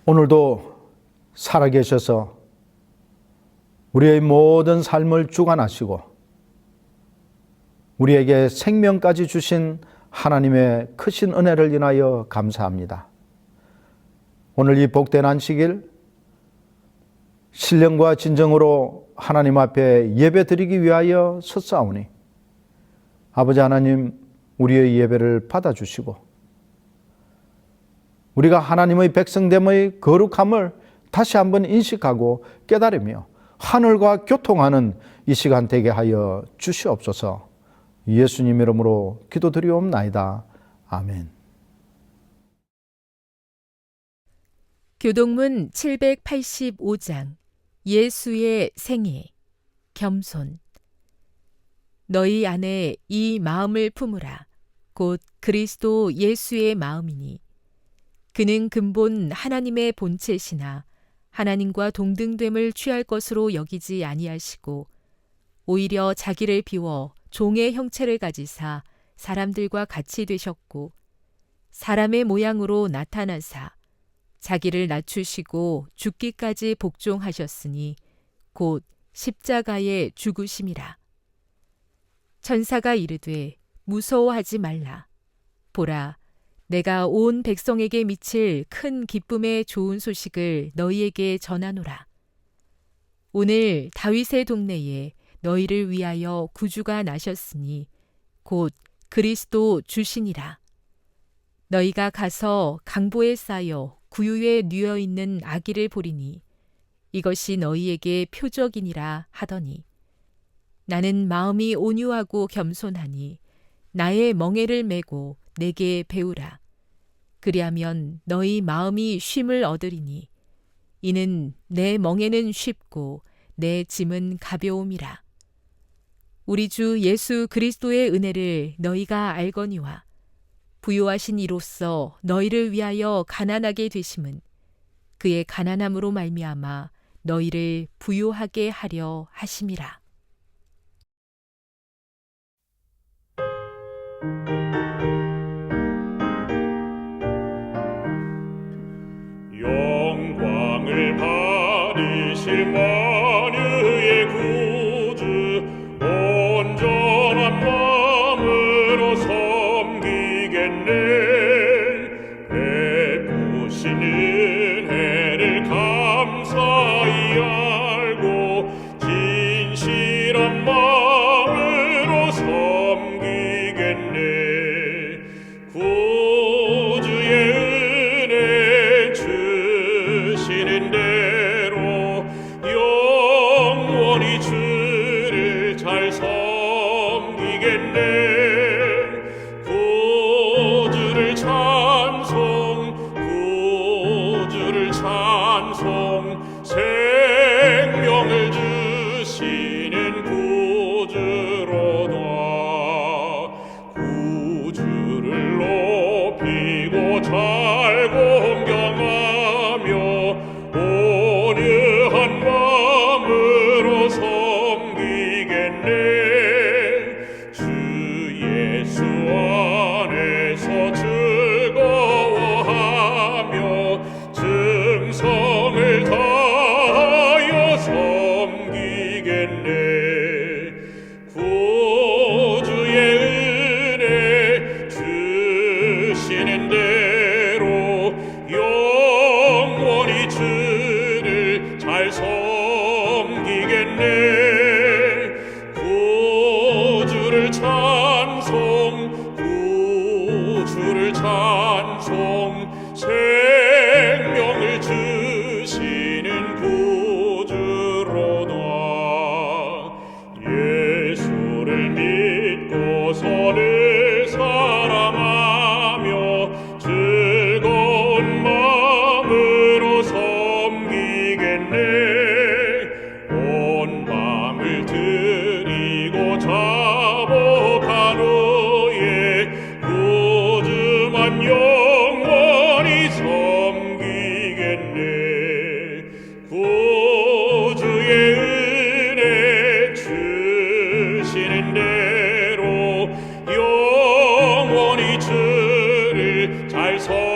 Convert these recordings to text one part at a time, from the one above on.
오늘도 살아계셔서 우리의 모든 삶을 주관하시고 우리에게 생명까지 주신 하나님의 크신 은혜를 인하여 감사합니다. 오늘 이 복된 안식일 신령과 진정으로 하나님 앞에 예배드리기 위하여 섰사오니 아버지 하나님, 우리의 예배를 받아주시고 우리가 하나님의 백성됨의 거룩함을 다시 한번 인식하고 깨달으며 하늘과 교통하는 이 시간 되게 하여 주시옵소서. 예수님 이름으로 기도드리옵나이다. 아멘. 교동문 785장 예수의 생애 겸손. 너희 안에 이 마음을 품으라. 곧 그리스도 예수의 마음이니 그는 근본 하나님의 본체시나 하나님과 동등됨을 취할 것으로 여기지 아니하시고 오히려 자기를 비워 종의 형체를 가지사 사람들과 같이 되셨고 사람의 모양으로 나타나사 자기를 낮추시고 죽기까지 복종하셨으니 곧 십자가에 죽으심이라. 천사가 이르되 무서워하지 말라. 보라, 내가 온 백성에게 미칠 큰 기쁨의 좋은 소식을 너희에게 전하노라. 오늘 다윗의 동네에 너희를 위하여 구주가 나셨으니 곧 그리스도 주시니라. 너희가 가서 강보에 쌓여 구유에 뉘어 있는 아기를 보리니 이것이 너희에게 표적이니라 하더니 나는 마음이 온유하고 겸손하니 나의 멍에를 메고 내게 배우라. 그리하면 너희 마음이 쉼을 얻으리니 이는 내 멍에는 쉽고 내 짐은 가벼움이라. 우리 주 예수 그리스도의 은혜를 너희가 알거니와 부요하신 이로써 너희를 위하여 가난하게 되심은 그의 가난함으로 말미암아 너희를 부요하게 하려 하심이라. 영광을 받으실 만유의 구주 온전한 마음으로 섬기겠네. 베푸신 은혜를 감사히 알고 진실한 마음으로 섬기겠네. 구주의 은혜 주시는 대로 영원히 주를 잘 섬기겠네. 구주를 찬송, 구주를 찬송, 생명을 주시는 구주로다. 구주를 높이고 잘 공경하며 온유한 마음으로 섬기겠네. 주 예수 안에서 즐거워하며 증성을 다하여 섬기겠네. 구주의 은혜 주시는 대로 영원히 주를 잘 섬기겠네. 구주를 찬송, 구주를 찬송, 생명을 주시는 구주로다. 예수를 믿고서는 사랑하며 즐거운 마음으로 섬기겠네. 온 마음을 드리고 자복한 후에 구주만 영원히 섬기겠네. 구주의 은혜 주시는 대로 영원히 주를 잘 섬기겠네.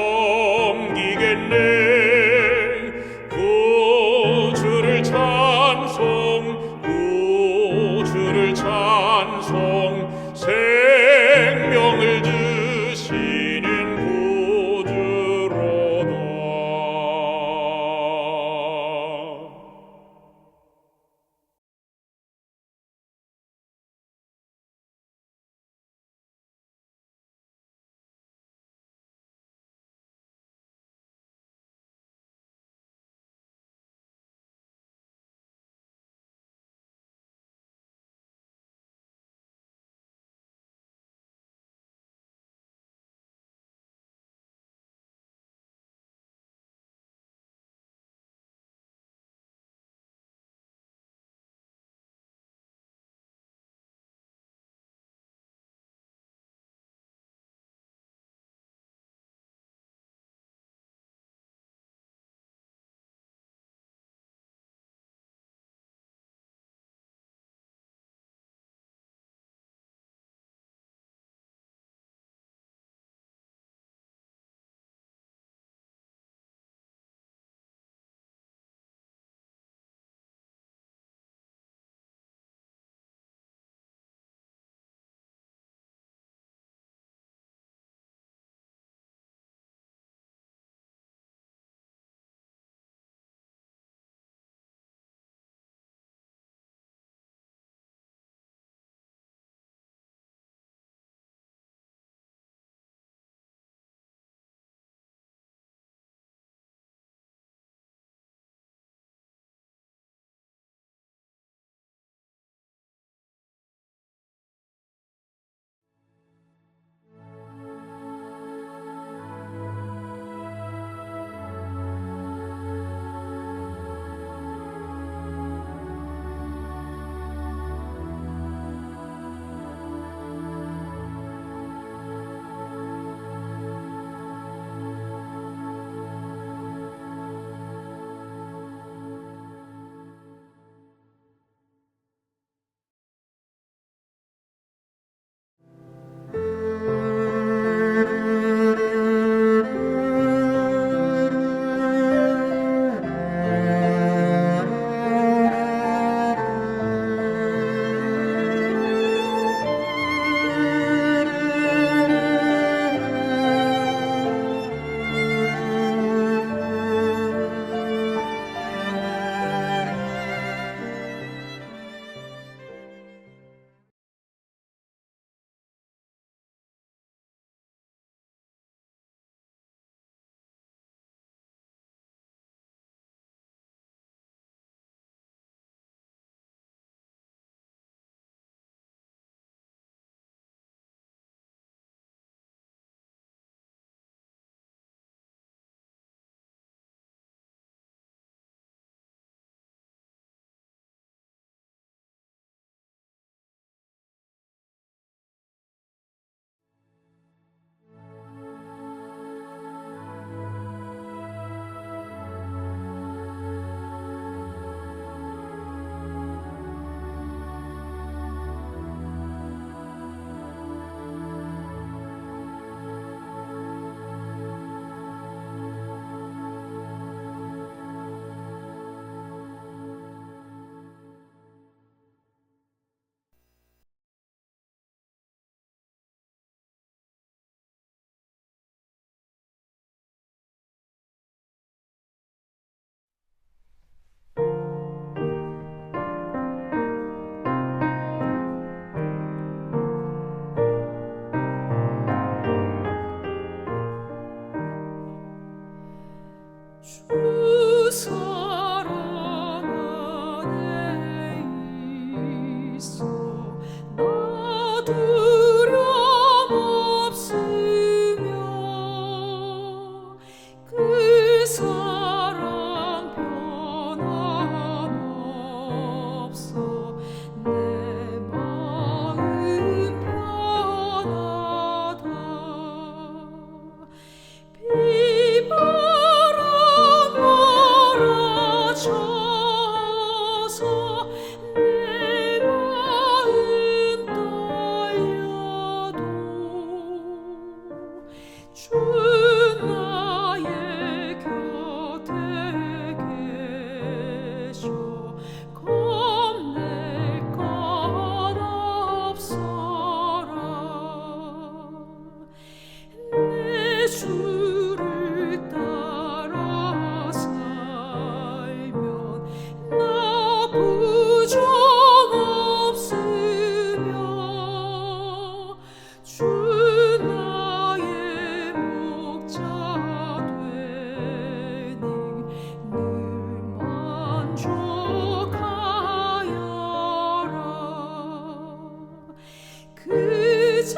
주 나의 곁에 계셔 겁낼 것 없어라. 내 주를 따라 살면 나 부족 없으며 주 나의 목자 되니 늘 만족하여라. 그제에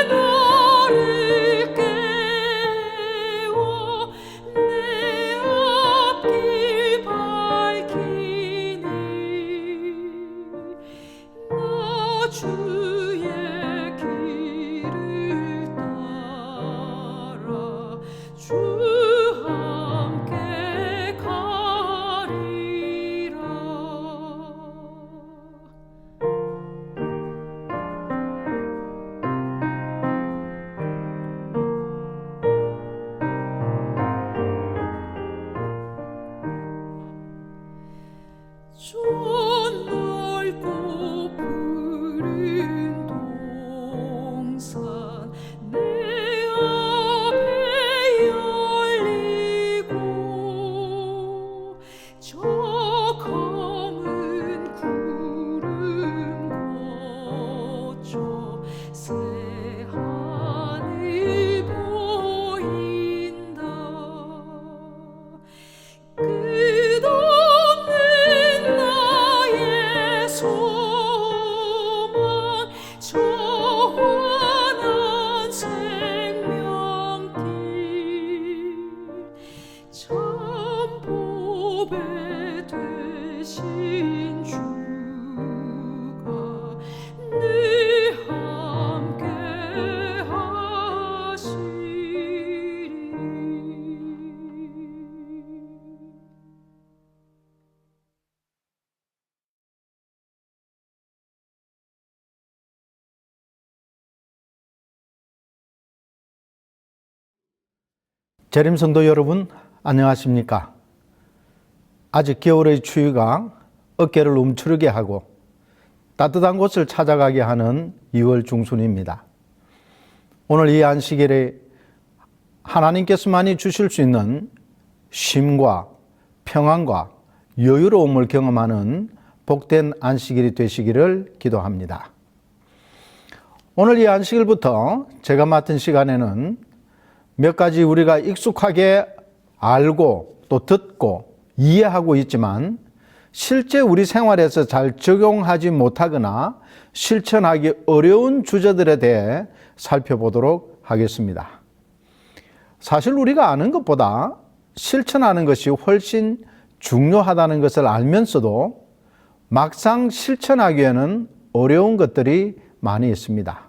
너를 깨워 내 앞길 밝히니 나 주의 길을 따라 주 함께 가리라. 저 넓고 푸른 동산 내 앞에 열리고 저 검은 구름 거쳐 새 하늘 보인다. 끝없는 나의 소망 저 환한 생명길 참 보배 되신 주가 늘 함께 하시리. 재림 성도 여러분, 안녕하십니까? 아직 겨울의 추위가 어깨를 움츠르게 하고 따뜻한 곳을 찾아가게 하는 2월 중순입니다. 오늘 이 안식일에 하나님께서만이 주실 수 있는 쉼과 평안과 여유로움을 경험하는 복된 안식일이 되시기를 기도합니다. 오늘 이 안식일부터 제가 맡은 시간에는 몇 가지 우리가 익숙하게 알고 또 듣고 이해하고 있지만 실제 우리 생활에서 잘 적용하지 못하거나 실천하기 어려운 주제들에 대해 살펴보도록 하겠습니다. 사실 우리가 아는 것보다 실천하는 것이 훨씬 중요하다는 것을 알면서도 막상 실천하기에는 어려운 것들이 많이 있습니다.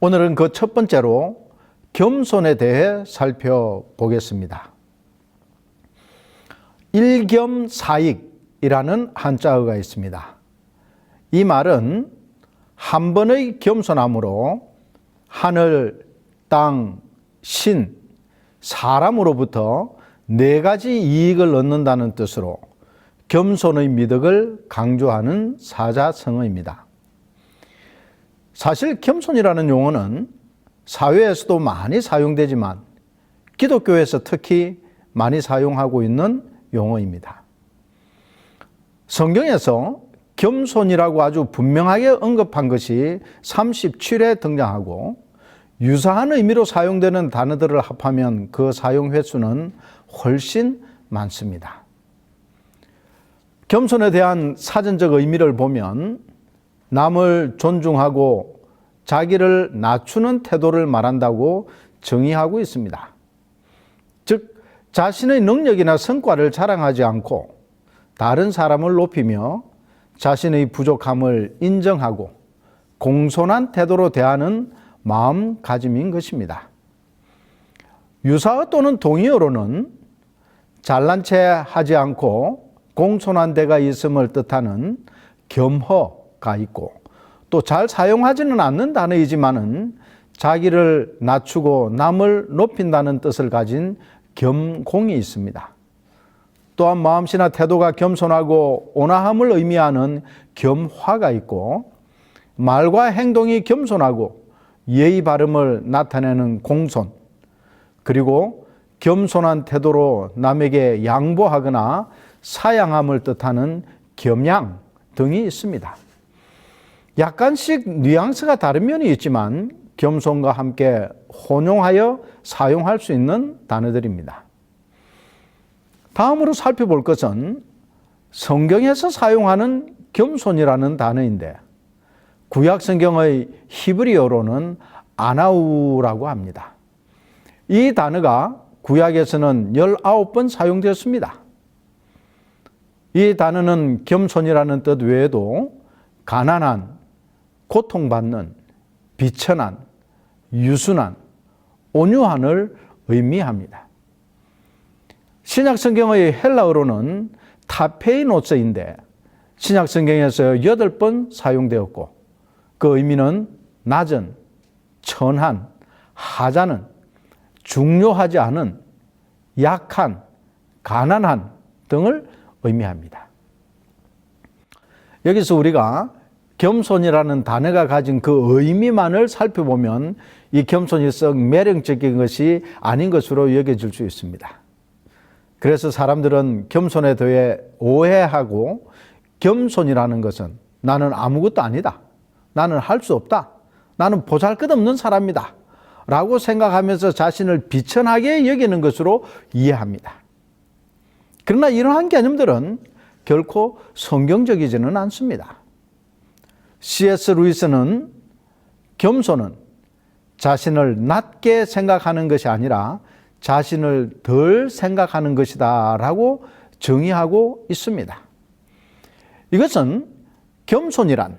오늘은 그 첫 번째로 겸손에 대해 살펴보겠습니다. 일겸사익이라는 한자어가 있습니다. 이 말은 한 번의 겸손함으로 하늘, 땅, 신, 사람으로부터 4가지 이익을 얻는다는 뜻으로 겸손의 미덕을 강조하는 사자성어입니다. 사실 겸손이라는 용어는 사회에서도 많이 사용되지만 기독교에서 특히 많이 사용하고 있는 용어입니다. 성경에서 겸손이라고 아주 분명하게 언급한 것이 37회 등장하고 유사한 의미로 사용되는 단어들을 합하면 그 사용 횟수는 훨씬 많습니다. 겸손에 대한 사전적 의미를 보면 남을 존중하고 자기를 낮추는 태도를 말한다고 정의하고 있습니다. 즉, 자신의 능력이나 성과를 자랑하지 않고 다른 사람을 높이며 자신의 부족함을 인정하고 공손한 태도로 대하는 마음가짐인 것입니다. 유사어 또는 동의어로는 잘난 체 하지 않고 공손한 데가 있음을 뜻하는 겸허가 있고 또 잘 사용하지는 않는 단어이지만은 자기를 낮추고 남을 높인다는 뜻을 가진 겸공이 있습니다. 또한 마음씨나 태도가 겸손하고 온화함을 의미하는 겸화가 있고, 말과 행동이 겸손하고 예의 바름을 나타내는 공손, 그리고 겸손한 태도로 남에게 양보하거나 사양함을 뜻하는 겸양 등이 있습니다. 약간씩 뉘앙스가 다른 면이 있지만 겸손과 함께 혼용하여 사용할 수 있는 단어들입니다. 다음으로 살펴볼 것은 성경에서 사용하는 겸손이라는 단어인데, 구약 성경의 히브리어로는 아나우라고 합니다. 이 단어가 구약에서는 19번 사용되었습니다. 이 단어는 겸손이라는 뜻 외에도 가난한, 고통받는, 비천한, 유순한, 온유한을 의미합니다. 신약 성경의 헬라어로는 타페이노스인데 신약 성경에서 8번 사용되었고, 그 의미는 낮은, 천한, 하찮은, 중요하지 않은, 약한, 가난한 등을 의미합니다. 여기서 우리가 겸손이라는 단어가 가진 그 의미만을 살펴보면 이 겸손이 썩 매력적인 것이 아닌 것으로 여겨질 수 있습니다. 그래서 사람들은 겸손에 대해 오해하고, 겸손이라는 것은 나는 아무것도 아니다, 나는 할 수 없다, 나는 보잘것없는 사람이다 라고 생각하면서 자신을 비천하게 여기는 것으로 이해합니다. 그러나 이러한 개념들은 결코 성경적이지는 않습니다. C.S. 루이스는 겸손은 자신을 낮게 생각하는 것이 아니라 자신을 덜 생각하는 것이다 라고 정의하고 있습니다. 이것은 겸손이란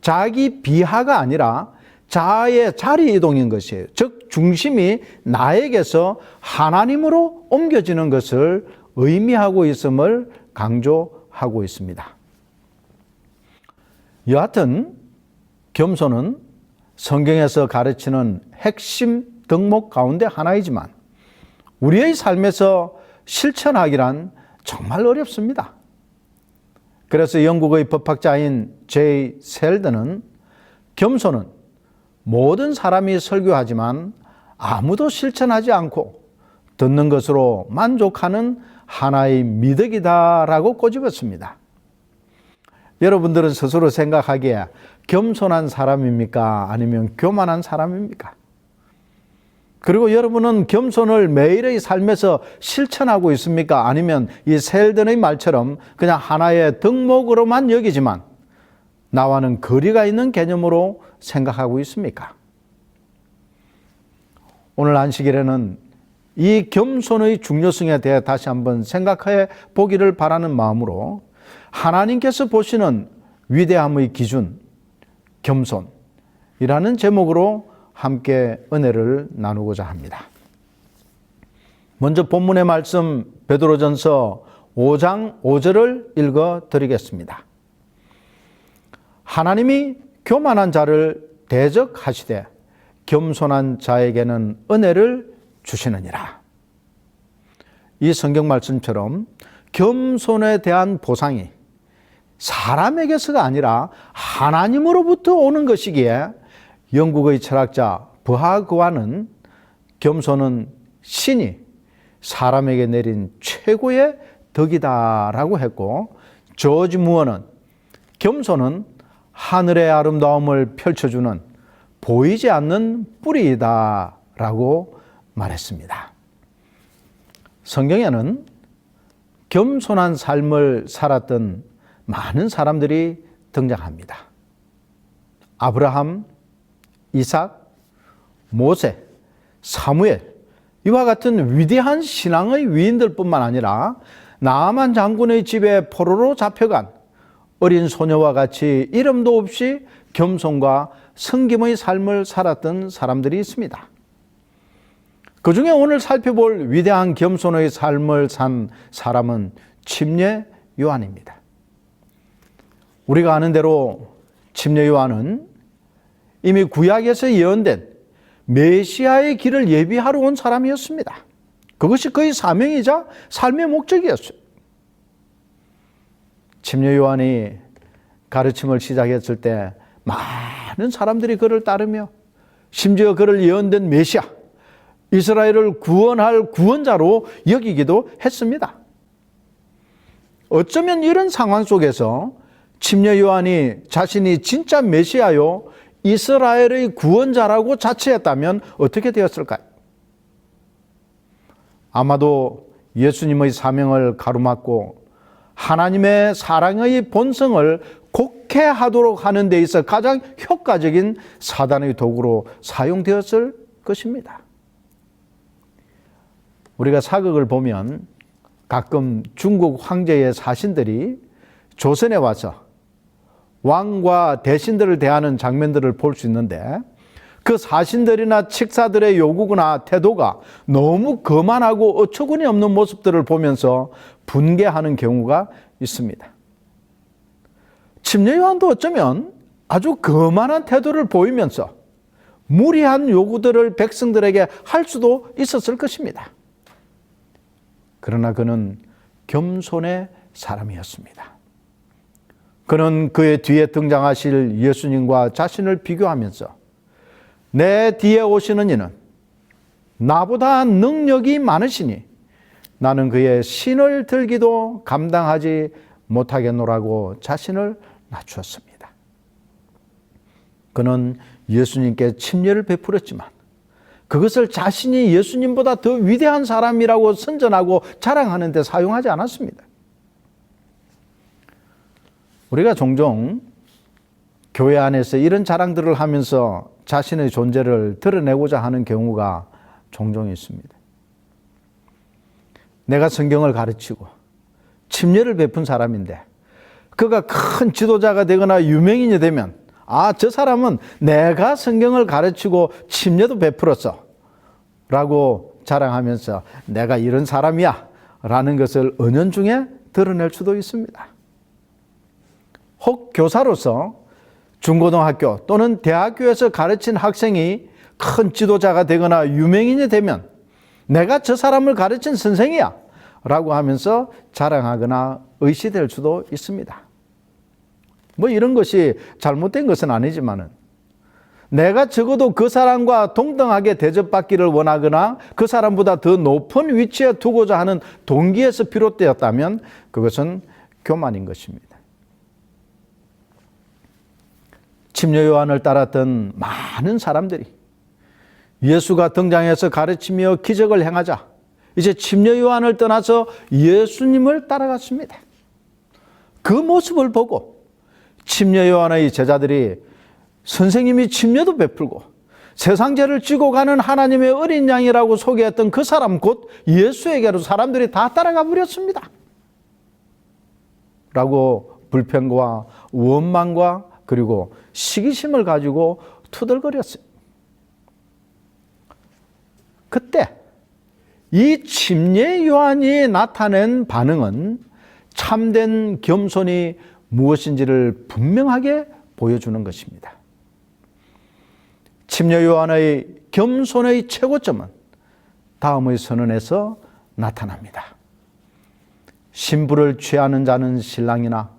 자기 비하가 아니라 자아의 자리 이동인 것이에요. 즉 중심이 나에게서 하나님으로 옮겨지는 것을 의미하고 있음을 강조하고 있습니다. 여하튼 겸손은 성경에서 가르치는 핵심 덕목 가운데 하나이지만 우리의 삶에서 실천하기란 정말 어렵습니다. 그래서 영국의 법학자인 제이 셀드는 겸손은 모든 사람이 설교하지만 아무도 실천하지 않고 듣는 것으로 만족하는 하나의 미덕이다라고 꼬집었습니다. 여러분들은 스스로 생각하기에 겸손한 사람입니까? 아니면 교만한 사람입니까? 그리고 여러분은 겸손을 매일의 삶에서 실천하고 있습니까? 아니면 이 셀든의 말처럼 그냥 하나의 덕목으로만 여기지만 나와는 거리가 있는 개념으로 생각하고 있습니까? 오늘 안식일에는 이 겸손의 중요성에 대해 다시 한번 생각해 보기를 바라는 마음으로 하나님께서 보시는 위대함의 기준, 겸손이라는 제목으로 함께 은혜를 나누고자 합니다. 먼저 본문의 말씀 베드로전서 5장 5절을 읽어 드리겠습니다. 하나님이 교만한 자를 대적하시되 겸손한 자에게는 은혜를 주시느니라. 이 성경 말씀처럼 겸손에 대한 보상이 사람에게서가 아니라 하나님으로부터 오는 것이기에 영국의 철학자 버하그와는 겸손은 신이 사람에게 내린 최고의 덕이다라고 했고, 조지 무어는 겸손은 하늘의 아름다움을 펼쳐주는 보이지 않는 뿌리이다라고 말했습니다. 성경에는 겸손한 삶을 살았던 많은 사람들이 등장합니다. 아브라함, 이삭, 모세, 사무엘, 이와 같은 위대한 신앙의 위인들뿐만 아니라 나아만 장군의 집에 포로로 잡혀간 어린 소녀와 같이 이름도 없이 겸손과 섬김의 삶을 살았던 사람들이 있습니다. 그 중에 오늘 살펴볼 위대한 겸손의 삶을 산 사람은 침례 요한입니다. 우리가 아는 대로 침례 요한은 이미 구약에서 예언된 메시아의 길을 예비하러 온 사람이었습니다. 그것이 그의 사명이자 삶의 목적이었어요. 침례 요한이 가르침을 시작했을 때 많은 사람들이 그를 따르며 심지어 그를 예언된 메시아, 이스라엘을 구원할 구원자로 여기기도 했습니다. 어쩌면 이런 상황 속에서 침례 요한이 자신이 진짜 메시아요 이스라엘의 구원자라고 자처했다면 어떻게 되었을까요? 아마도 예수님의 사명을 가로막고 하나님의 사랑의 본성을 곡해하도록 하는 데 있어 가장 효과적인 사단의 도구로 사용되었을 것입니다. 우리가 사극을 보면 가끔 중국 황제의 사신들이 조선에 와서 왕과 대신들을 대하는 장면들을 볼 수 있는데 그 사신들이나 칙사들의 요구나 태도가 너무 거만하고 어처구니 없는 모습들을 보면서 분개하는 경우가 있습니다. 침례 요한도 어쩌면 아주 거만한 태도를 보이면서 무리한 요구들을 백성들에게 할 수도 있었을 것입니다. 그러나 그는 겸손의 사람이었습니다. 그는 그의 뒤에 등장하실 예수님과 자신을 비교하면서 내 뒤에 오시는 이는 나보다 능력이 많으시니 나는 그의 신을 들기도 감당하지 못하겠노라고 자신을 낮추었습니다. 그는 예수님께 침례를 베풀었지만 그것을 자신이 예수님보다 더 위대한 사람이라고 선전하고 자랑하는 데 사용하지 않았습니다. 우리가 종종 교회 안에서 이런 자랑들을 하면서 자신의 존재를 드러내고자 하는 경우가 종종 있습니다. 내가 성경을 가르치고 침례를 베푼 사람인데 그가 큰 지도자가 되거나 유명인이 되면 저 사람은 내가 성경을 가르치고 침례도 베풀었어 라고 자랑하면서 내가 이런 사람이야 라는 것을 은연중에 드러낼 수도 있습니다. 혹 교사로서 중고등학교 또는 대학교에서 가르친 학생이 큰 지도자가 되거나 유명인이 되면 내가 저 사람을 가르친 선생이야 라고 하면서 자랑하거나 의시될 수도 있습니다. 이런 것이 잘못된 것은 아니지만은 내가 적어도 그 사람과 동등하게 대접받기를 원하거나 그 사람보다 더 높은 위치에 두고자 하는 동기에서 비롯되었다면 그것은 교만인 것입니다. 침례 요한을 따랐던 많은 사람들이 예수가 등장해서 가르치며 기적을 행하자 이제 침례 요한을 떠나서 예수님을 따라갔습니다. 그 모습을 보고 침례 요한의 제자들이 선생님이 침례도 베풀고 세상 죄를 지고 가는 하나님의 어린 양이라고 소개했던 그 사람 곧 예수에게로 사람들이 다 따라가 버렸습니다. 라고 불평과 원망과 그리고 시기심을 가지고 투덜거렸어요. 그때 이 침례 요한이 나타낸 반응은 참된 겸손이 무엇인지를 분명하게 보여주는 것입니다. 침례 요한의 겸손의 최고점은 다음의 선언에서 나타납니다. 신부를 취하는 자는 신랑이나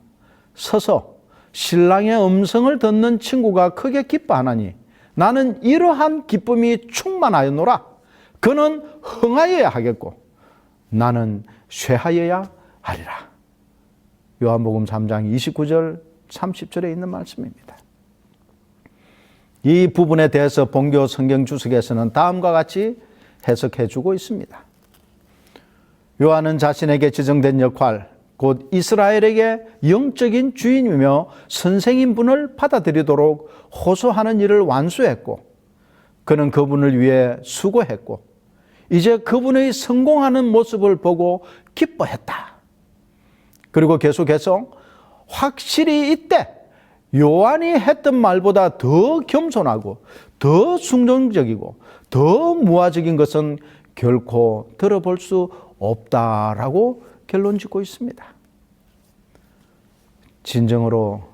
서서 신랑의 음성을 듣는 친구가 크게 기뻐하나니 나는 이러한 기쁨이 충만하였노라. 그는 흥하여야 하겠고 나는 쇠하여야 하리라. 요한복음 3장 29절 30절에 있는 말씀입니다. 이 부분에 대해서 본교 성경 주석에서는 다음과 같이 해석해 주고 있습니다. 요한은 자신에게 지정된 역할, 곧 이스라엘에게 영적인 주인이며 선생인 분을 받아들이도록 호소하는 일을 완수했고 그는 그분을 위해 수고했고 이제 그분의 성공하는 모습을 보고 기뻐했다. 그리고 계속해서 확실히 이때 요한이 했던 말보다 더 겸손하고 더 순종적이고 더 무화적인 것은 결코 들어볼 수 없다라고 결론 짓고 있습니다. 진정으로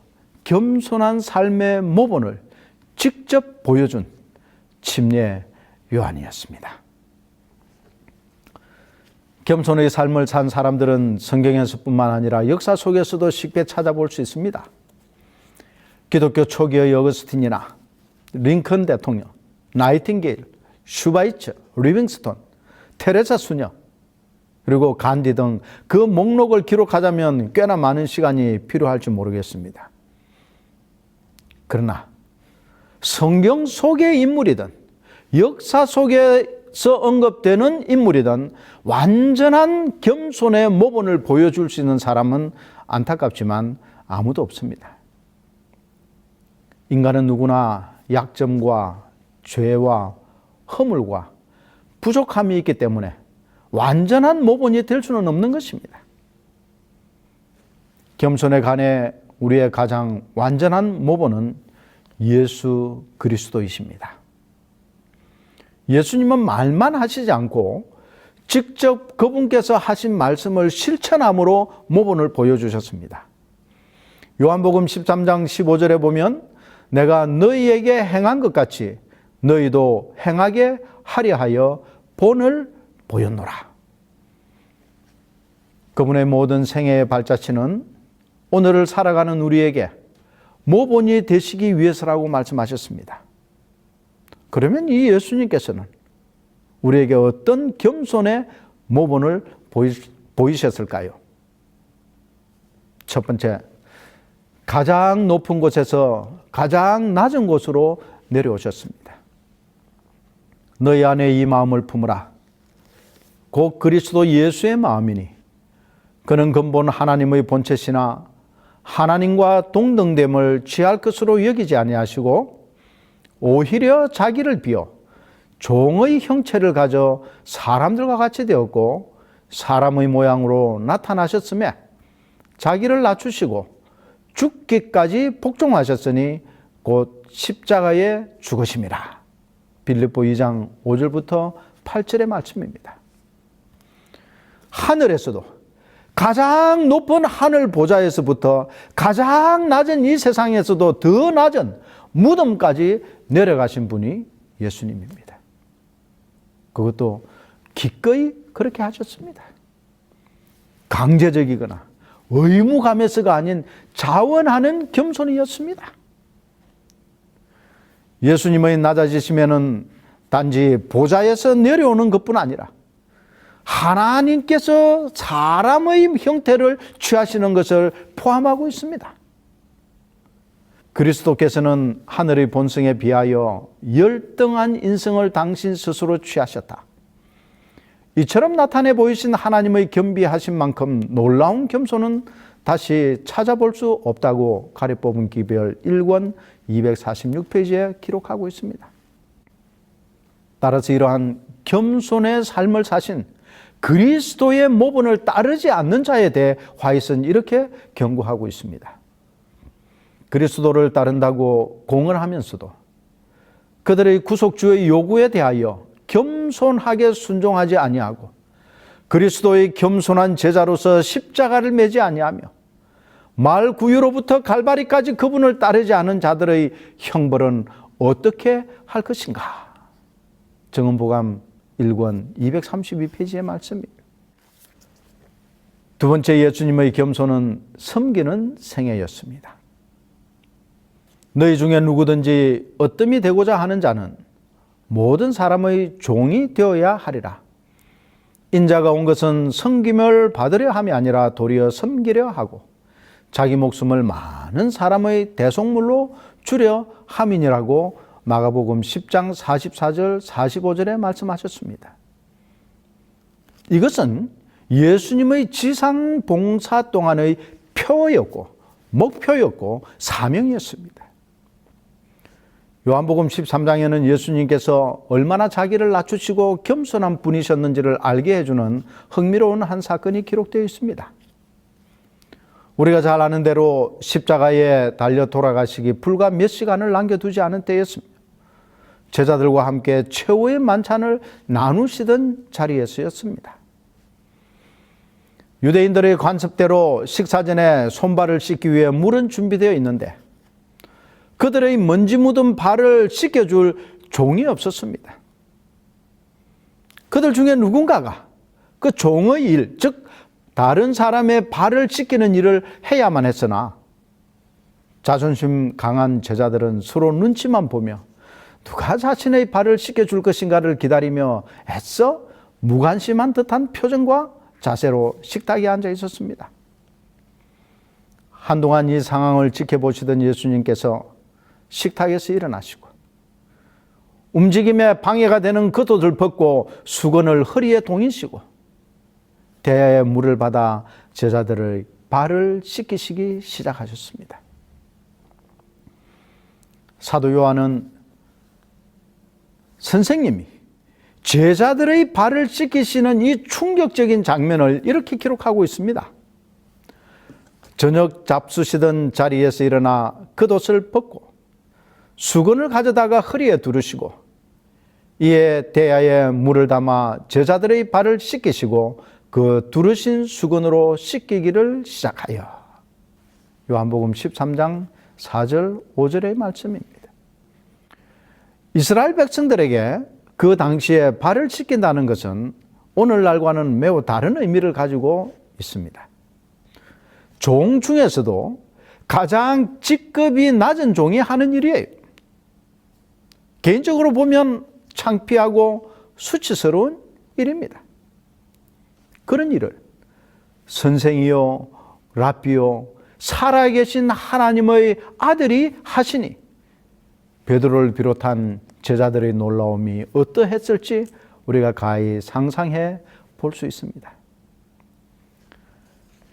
겸손한 삶의 모본을 직접 보여준 침례 요한이었습니다. 겸손의 삶을 산 사람들은 성경에서뿐만 아니라 역사 속에서도 쉽게 찾아볼 수 있습니다. 기독교 초기의 어거스틴이나 링컨 대통령, 나이팅게일, 슈바이처, 리빙스톤, 테레사 수녀, 그리고 간디 등 그 목록을 기록하자면 꽤나 많은 시간이 필요할지 모르겠습니다. 그러나 성경 속의 인물이든 역사 속에서 언급되는 인물이든 완전한 겸손의 모본을 보여줄 수 있는 사람은 안타깝지만 아무도 없습니다. 인간은 누구나 약점과 죄와 허물과 부족함이 있기 때문에 완전한 모본이 될 수는 없는 것입니다. 겸손에 관해 우리의 가장 완전한 모본은 예수 그리스도이십니다. 예수님은 말만 하시지 않고 직접 그분께서 하신 말씀을 실천함으로 모본을 보여주셨습니다. 요한복음 13장 15절에 보면 내가 너희에게 행한 것 같이 너희도 행하게 하려 하여 본을 보였노라. 그분의 모든 생애의 발자취는 오늘을 살아가는 우리에게 모본이 되시기 위해서라고 말씀하셨습니다. 그러면 이 예수님께서는 우리에게 어떤 겸손의 모본을 보이셨을까요? 첫 번째, 가장 높은 곳에서 가장 낮은 곳으로 내려오셨습니다. 너희 안에 이 마음을 품으라. 곧 그리스도 예수의 마음이니 그는 근본 하나님의 본체시나 하나님과 동등됨을 취할 것으로 여기지 아니하시고 오히려 자기를 비워 종의 형체를 가져 사람들과 같이 되었고 사람의 모양으로 나타나셨으며 자기를 낮추시고 죽기까지 복종하셨으니 곧 십자가에 죽으심이라. 빌립보 2장 5절부터 8절의 말씀입니다. 하늘에서도 가장 높은 하늘 보좌에서부터 가장 낮은 이 세상에서도 더 낮은 무덤까지 내려가신 분이 예수님입니다. 그것도 기꺼이 그렇게 하셨습니다. 강제적이거나 의무감에서가 아닌 자원하는 겸손이었습니다. 예수님의 낮아지시면은 단지 보좌에서 내려오는 것뿐 아니라 하나님께서 사람의 형태를 취하시는 것을 포함하고 있습니다. 그리스도께서는 하늘의 본성에 비하여 열등한 인성을 당신 스스로 취하셨다. 이처럼 나타내 보이신 하나님의 겸비하신 만큼 놀라운 겸손은 다시 찾아볼 수 없다고 가려 뽑은 기별 1권 246페이지에 기록하고 있습니다. 따라서 이러한 겸손의 삶을 사신 그리스도의 모본을 따르지 않는 자에 대해 화이트는 이렇게 경고하고 있습니다. 그리스도를 따른다고 공언하면서도 그들의 구속주의 요구에 대하여 겸손하게 순종하지 아니하고 그리스도의 겸손한 제자로서 십자가를 매지 아니하며 말 구유로부터 갈바리까지 그분을 따르지 않은 자들의 형벌은 어떻게 할 것인가? 정언보감 1권 232페이지의 말씀입니다. 두 번째 예수님의 겸손은 섬기는 생애였습니다. 너희 중에 누구든지 어뜸이 되고자 하는 자는 모든 사람의 종이 되어야 하리라. 인자가 온 것은 섬김을 받으려 함이 아니라 도리어 섬기려 하고 자기 목숨을 많은 사람의 대속물로 주려 함이니라고 마가복음 10장 44절 45절에 말씀하셨습니다. 이것은 예수님의 지상 봉사 동안의 표였고 목표였고 사명이었습니다. 요한복음 13장에는 예수님께서 얼마나 자기를 낮추시고 겸손한 분이셨는지를 알게 해주는 흥미로운 한 사건이 기록되어 있습니다. 우리가 잘 아는 대로 십자가에 달려 돌아가시기 불과 몇 시간을 남겨두지 않은 때였습니다. 제자들과 함께 최후의 만찬을 나누시던 자리에서였습니다. 유대인들의 관습대로 식사 전에 손발을 씻기 위해 물은 준비되어 있는데 그들의 먼지 묻은 발을 씻겨줄 종이 없었습니다. 그들 중에 누군가가 그 종의 일, 즉 다른 사람의 발을 씻기는 일을 해야만 했으나 자존심 강한 제자들은 서로 눈치만 보며 누가 자신의 발을 씻겨줄 것인가를 기다리며 애써 무관심한 듯한 표정과 자세로 식탁에 앉아 있었습니다. 한동안 이 상황을 지켜보시던 예수님께서 식탁에서 일어나시고 움직임에 방해가 되는 겉옷을 벗고 수건을 허리에 동이시고 대야의 물을 받아 제자들의 발을 씻기시기 시작하셨습니다. 사도 요한은 선생님이 제자들의 발을 씻기시는 이 충격적인 장면을 이렇게 기록하고 있습니다. 저녁 잡수시던 자리에서 일어나 겉옷을 벗고 수건을 가져다가 허리에 두르시고 이에 대야에 물을 담아 제자들의 발을 씻기시고 그 두르신 수건으로 씻기기를 시작하여. 요한복음 13장 4절 5절의 말씀입니다. 이스라엘 백성들에게 그 당시에 발을 씻긴다는 것은 오늘날과는 매우 다른 의미를 가지고 있습니다. 종 중에서도 가장 직급이 낮은 종이 하는 일이에요. 개인적으로 보면 창피하고 수치스러운 일입니다. 그런 일을 선생이요 랍비요 살아계신 하나님의 아들이 하시니 베드로를 비롯한 제자들의 놀라움이 어떠했을지 우리가 가히 상상해 볼 수 있습니다.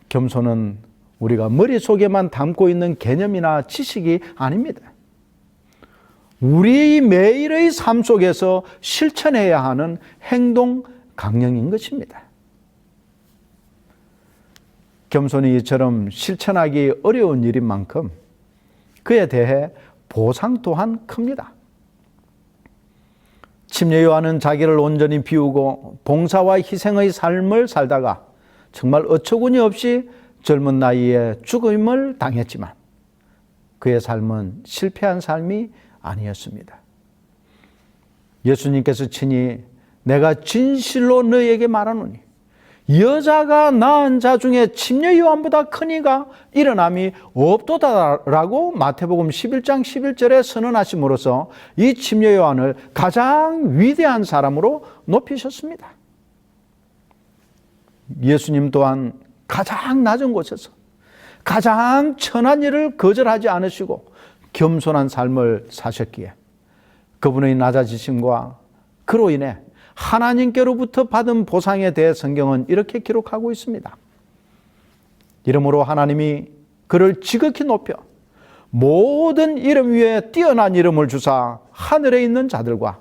겸손은 우리가 머릿속에만 담고 있는 개념이나 지식이 아닙니다. 우리 매일의 삶 속에서 실천해야 하는 행동 강령인 것입니다. 겸손이 이처럼 실천하기 어려운 일인 만큼 그에 대해 보상 또한 큽니다. 침례 요한은 자기를 온전히 비우고 봉사와 희생의 삶을 살다가 정말 어처구니 없이 젊은 나이에 죽음을 당했지만 그의 삶은 실패한 삶이 아니었습니다. 예수님께서 친히 내가 진실로 너희에게 말하노니 여자가 낳은 자 중에 침례 요한보다 큰 이가 일어남이 없도다라고 마태복음 11장 11절에 선언하심으로써 이 침례 요한을 가장 위대한 사람으로 높이셨습니다. 예수님 또한 가장 낮은 곳에서 가장 천한 일을 거절하지 않으시고 겸손한 삶을 사셨기에 그분의 낮아지심과 그로 인해 하나님께로부터 받은 보상에 대해 성경은 이렇게 기록하고 있습니다. 이러므로 하나님이 그를 지극히 높여 모든 이름 위에 뛰어난 이름을 주사 하늘에 있는 자들과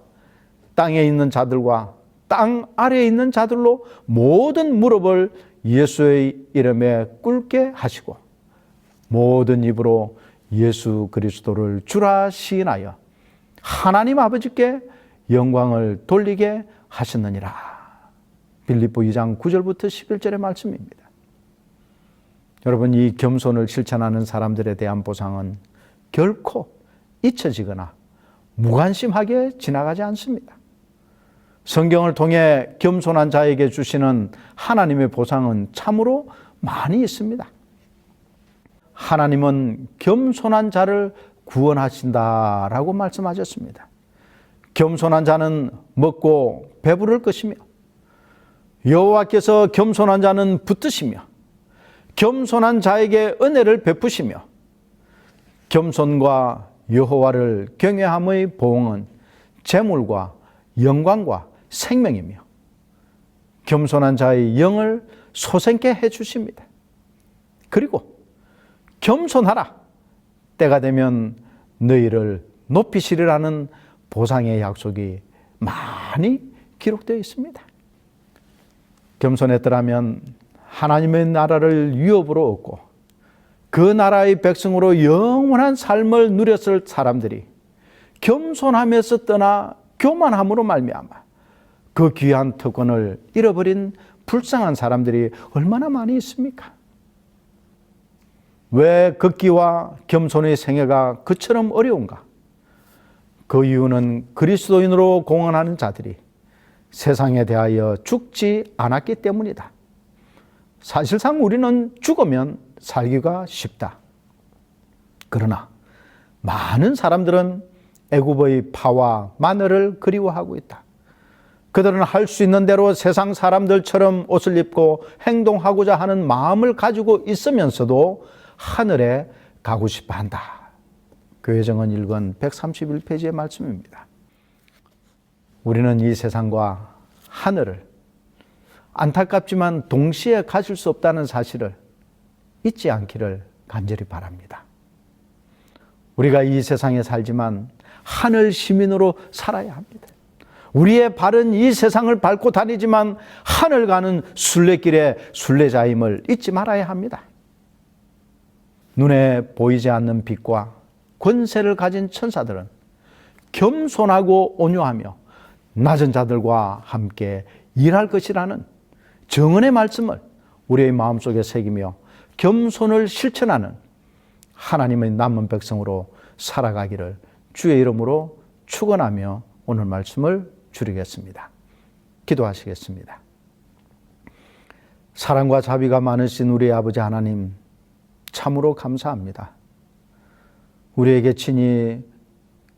땅에 있는 자들과 땅 아래에 있는 자들로 모든 무릎을 예수의 이름에 꿇게 하시고 모든 입으로 예수 그리스도를 주라 시인하여 하나님 아버지께 영광을 돌리게 하셨느니라. 빌립보 2장 9절부터 11절의 말씀입니다. 여러분, 이 겸손을 실천하는 사람들에 대한 보상은 결코 잊혀지거나 무관심하게 지나가지 않습니다. 성경을 통해 겸손한 자에게 주시는 하나님의 보상은 참으로 많이 있습니다. 하나님은 겸손한 자를 구원하신다라고 말씀하셨습니다. 겸손한 자는 먹고 배부를 것이며 여호와께서 겸손한 자는 붙드시며 겸손한 자에게 은혜를 베푸시며 겸손과 여호와를 경외함의 보응은 재물과 영광과 생명이며 겸손한 자의 영을 솟게 해주십니다. 그리고 겸손하라, 때가 되면 너희를 높이시리라는 보상의 약속이 많이 기록되어 있습니다. 겸손했더라면 하나님의 나라를 유업으로 얻고 그 나라의 백성으로 영원한 삶을 누렸을 사람들이 겸손함에서 떠나 교만함으로 말미암아 그 귀한 특권을 잃어버린 불쌍한 사람들이 얼마나 많이 있습니까? 왜 걷기와 겸손의 생애가 그처럼 어려운가? 그 이유는 그리스도인으로 공언하는 자들이 세상에 대하여 죽지 않았기 때문이다. 사실상 우리는 죽으면 살기가 쉽다. 그러나 많은 사람들은 애굽의 파와 마늘을 그리워하고 있다. 그들은 할 수 있는 대로 세상 사람들처럼 옷을 입고 행동하고자 하는 마음을 가지고 있으면서도 하늘에 가고 싶어 한다. 교회정언 1권 131페이지의 말씀입니다. 우리는 이 세상과 하늘을 안타깝지만 동시에 가질 수 없다는 사실을 잊지 않기를 간절히 바랍니다. 우리가 이 세상에 살지만 하늘 시민으로 살아야 합니다. 우리의 발은 이 세상을 밟고 다니지만 하늘 가는 순례길의 순례자임을 잊지 말아야 합니다. 눈에 보이지 않는 빛과 권세를 가진 천사들은 겸손하고 온유하며 낮은 자들과 함께 일할 것이라는 정언의 말씀을 우리의 마음속에 새기며 겸손을 실천하는 하나님의 남은 백성으로 살아가기를 주의 이름으로 축원하며 오늘 말씀을 줄이겠습니다. 기도하시겠습니다. 사랑과 자비가 많으신 우리 아버지 하나님, 참으로 감사합니다. 우리에게 친히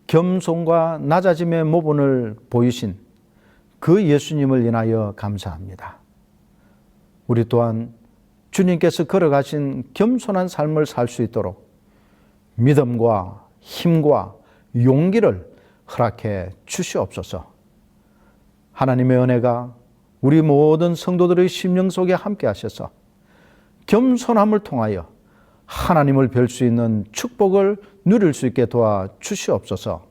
겸손과 낮아짐의 모본을 보이신 그 예수님을 인하여 감사합니다. 우리 또한 주님께서 걸어가신 겸손한 삶을 살 수 있도록 믿음과 힘과 용기를 허락해 주시옵소서. 하나님의 은혜가 우리 모든 성도들의 심령 속에 함께 하셔서 겸손함을 통하여 하나님을 뵐 수 있는 축복을 누릴 수 있게 도와 주시옵소서.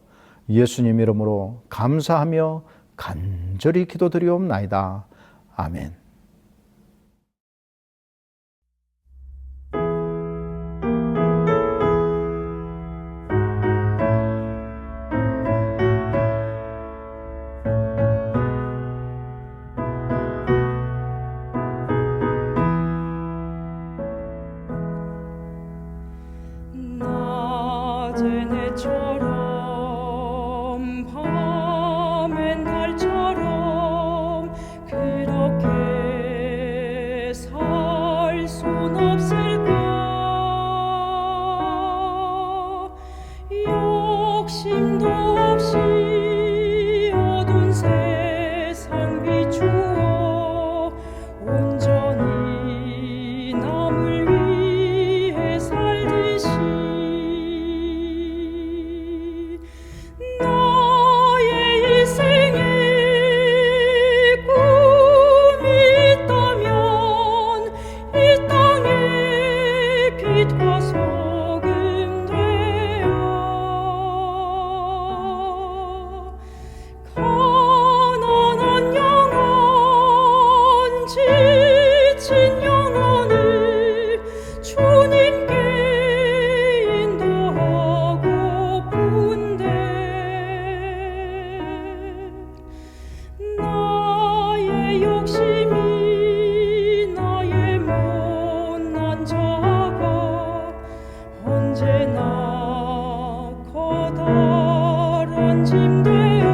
예수님 이름으로 감사하며 간절히 기도드리옵나이다. 아멘. 낮엔 해처럼 밤엔 달처럼 그렇게 살 순 없을까. 욕심도 없이 어두운 세상 비추어 온전히 남을 위해 살듯이 나의 일생에 꿈이 있다면 이 땅의 빛과 소금 되어 가난한 영혼 지친 영혼을 주님께 인도하고픈데 나의 욕심이 나의 못난 자가 언제나 커다란 짐 되어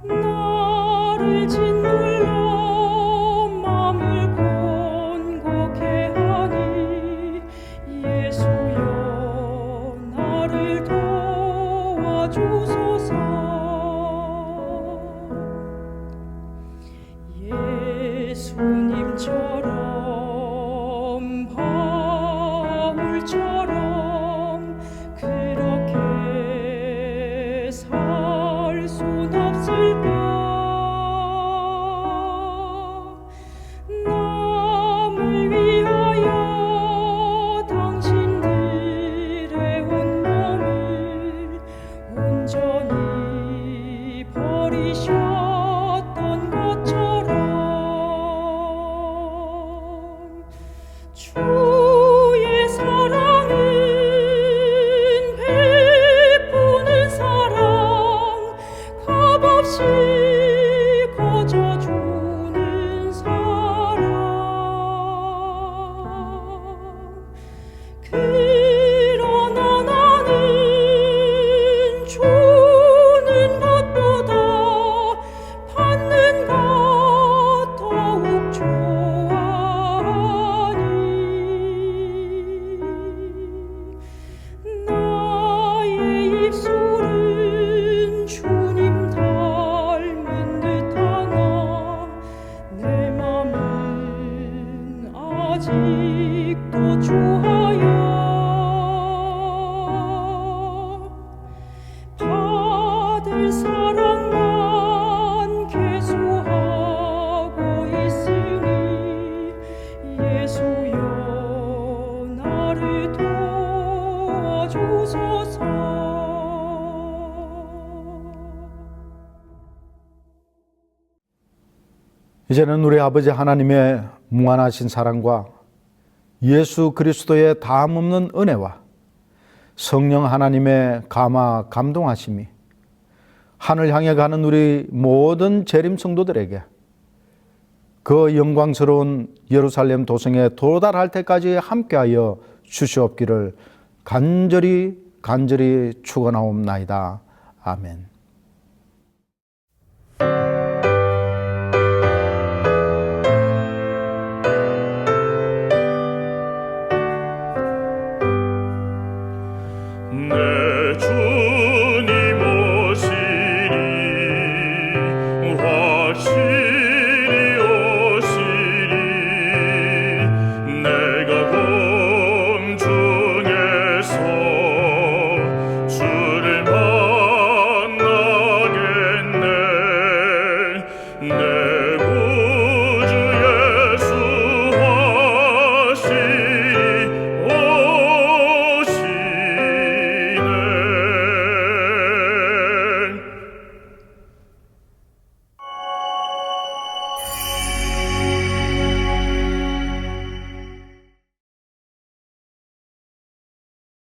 나를 짓눌러 맘을 곤곡해 하니 예수여 나를 도와주소서. 예수님처럼 바울처럼 그렇게 살 순 없을까. 남을 위하여 당신들의 온몸을 온전히 버리셨던 것처럼 네 사랑만 계수하고 있으니 예수여 나를 도와주소서. 이제는 우리 아버지 하나님의 무한하신 사랑과 예수 그리스도의 다함없는 은혜와 성령 하나님의 감화 감동하심이 하늘 향해 가는 우리 모든 재림 성도들에게 그 영광스러운 예루살렘 도성에 도달할 때까지 함께하여 주시옵기를 간절히 축원하옵나이다. 아멘. 내